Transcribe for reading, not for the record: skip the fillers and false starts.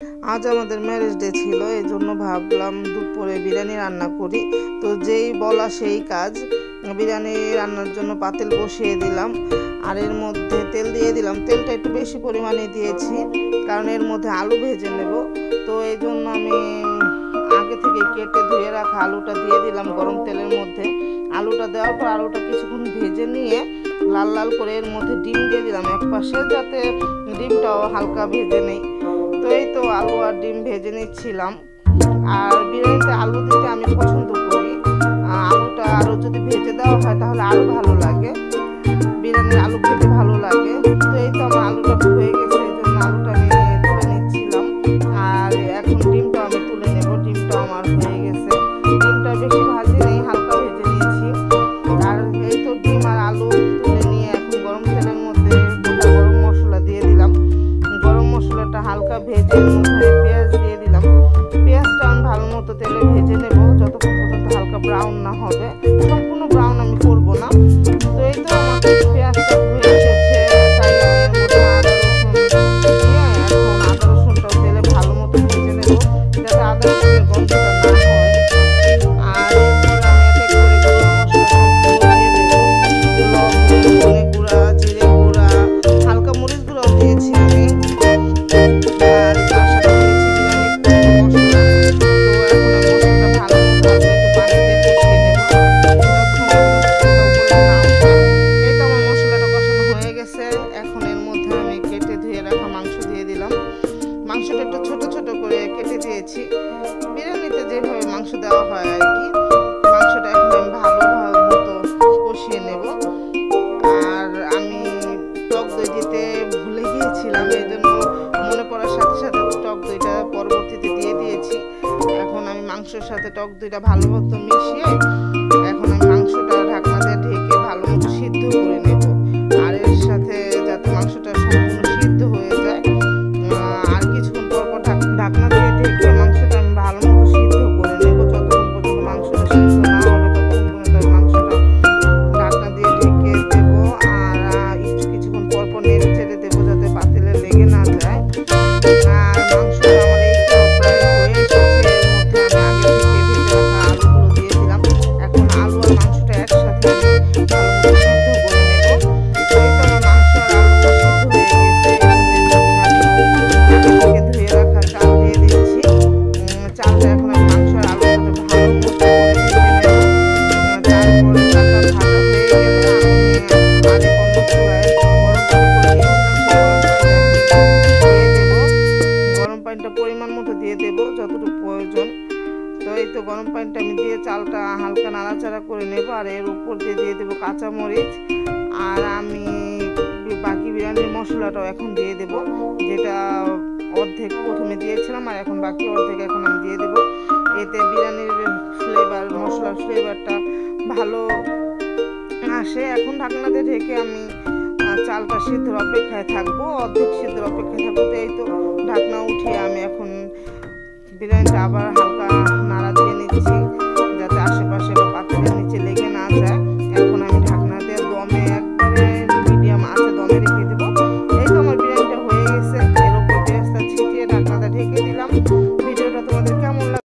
আজ আমাদের marriage day ছিল, এই জন্য ভাবলাম দুপুরে বিরিয়ানি রান্না করি। তো যেই বলা সেই কাজ, বিরিয়ানি রান্নার জন্য পাতিল বসিয়ে দিলাম আর এর মধ্যে তেল দিয়ে দিলাম। তেলটা একটু বেশি পরিমাণে দিয়েছি কারণ এর মধ্যে আলু ভেজে নেব। তো এই জন্য আমি আগে থেকে কেটে ধুয়ে রাখা আলুটা দিয়ে দিলাম গরম তেলের মধ্যে। আলুটা দেওয়ার পর আলুটা কিছুক্ষণ ভেজে নিয়ে লাল লাল করে এর মধ্যে ডিম দিয়ে দিলাম এক পাশে, যাতে ডিমটাও হালকা ভেজে নেই। তো এই তো আলু আর ডিম ভেজে নিচ্ছিলাম। আর বিরিয়ানিতে আলু দিতে আমি পছন্দ করি, আলুটা আরও যদি ভেজে দেওয়া হয় তাহলে আরও ভালো লাগে, বিরিয়ানির আলু খেতে ভালো লাগে। তো এই তো আমার আলুটা হয়ে গেছে, এই জন্য আলুটা আমি তুলে নিচ্ছিলাম। আর এখন ডিমটা আমি তুলে নেব। ডিমটা আমার হয়ে গেছে, ডিমটা বেশি ভাজি নেই, হালকা ভেজে নিয়েছি। আর এই তো ডিম আর আলু তুলে নিয়ে এখন গরম তেলের মধ্যে গোটা গরম মশলা দিয়ে দিলাম। গরম মশলাটা হালকা ভেজে পেঁয়াজ দিয়ে দিলাম। পেঁয়াজটা আমি ভালো মতো তেলে ভেজে নেব যতক্ষণ পর্যন্ত হালকা ব্রাউন না হবে। সম্পূর্ণ ব্রাউন আমি করবো না। তো এই তো আমার পেঁয়াজটা হয়ে এসেছে, তাই আমি এর মধ্যে আদা রসুনটাও তেলে ভালো মতো ভেজে নেব যাতে আদা রসুনের গন্ধটা না হয়। আর এরপর আমি এক এক করে গুঁড়ো মশলা দিয়ে দেবো। লবণ, ধনে গুঁড়া, জিরে গুঁড়া, হালকা মরিচ গুঁড়াও দিয়েছি আমি। আর তার সাথে দিয়েছি বিরিয়ানি মশলা। তো এখন আমি মশলাটা ভালো মতো একটু পানি দিয়ে কষিয়ে নেব যতক্ষণ উপরে না ওঠে। এই তো আমার মশলাটা কষানো হয়ে গেছে। এখন এর মধ্যে আমি কেটে ধুয়ে রাখা মাংস দিয়ে দিলাম। মাংসটা একটু ছোট ছোট করে কেটে দিয়েছি, বিরিয়ানিতে যেভাবে মাংস দেওয়া হয় আর কি। মাংসটা এখন আমি ভালো মতো কষিয়ে নেব। আর আমি টক দই দিতে ভুলে গিয়েছিলাম, এই জন্য মনে পড়ার সাথে সাথে টক দইটা পরবর্তীতে দিয়ে দিয়েছি। এখন আমি মাংসের সাথে টক দইটা ভালো মতো মিশিয়ে এখন আমি মাংসটা ঢাকনা দিয়ে ঢেকে ভালো মতো সিদ্ধ করে নেব। আর এর সাথে যাতে মাংসটা সম্পূর্ণ সিদ্ধ হয়ে যায়, আর কিছুক্ষণ পর পর ঢাকনা দিয়ে ঢেকে মাংসটা আমি ভালো মতো সিদ্ধ করে নেব। যতক্ষণ পর্যন্ত মাংসটা সিদ্ধ না হবে ততক্ষণ পর্যন্ত আমি মাংসটা ঢাকনা দিয়ে ঢেকে দেবো। আর কিছুক্ষণ পর পর নেড়ে চেড়ে দেবো যাতে পাতিলে লেগে না যায়। আর মাংসটা আমার এই তো প্রায় হয়ে এসেছে। এর মধ্যে আমি আগে থেকে ভেজে রাখা আলুগুলো দিয়ে দিলাম। এখন আলু আর মাংসটা একসাথে আমি ভালো মতো সিদ্ধ করে নেব। তো এই তো আমার মাংস আর আলুটা সিদ্ধ হয়ে গেছে। এখন এর মধ্যে আমি আগে থেকে ধুয়ে রাখা চাল দিয়ে দিচ্ছি। চালটা এখন আমি মাংস আর আলুর সাথে ভালো মতো করে ভেজে নেব। তারপরে চালটা ভাজা হয়ে গেলে আমি আরেক অন্য চুলায় গরম পানি করে নিয়েছিলাম, সেই গরম পানিটা দিয়ে দেবো। গরম পানিটা পরিমাণ মতো দিয়ে দেবো যতটুকু প্রয়োজন। তো এই তো গরম পানিটা আমি দিয়ে চালটা হালকা নাড়াচাড়া করে নেব। আর এর উপর দিয়ে দিয়ে দেবো কাঁচামরিচ। আর আমি বাকি বিরিয়ানির মশলাটাও এখন দিয়ে দেব, যেটা অর্ধেক প্রথমে দিয়েছিলাম আর এখন বাকি অর্ধেক এখন আমি দিয়ে দেব। এতে বিরিয়ানির ফ্লেভার, মশলার ফ্লেভারটা ভালো আসে। এখন ঢাকনা দিয়ে ঢেকে আমি চালটা সিদ্ধর অপেক্ষায় থাকবো, অর্ধেক সিদ্ধর অপেক্ষায় থাকবো। তো এই তো ঢাকনা উঠিয়ে আমি এখন বিরিয়ানিটা আবার হালকা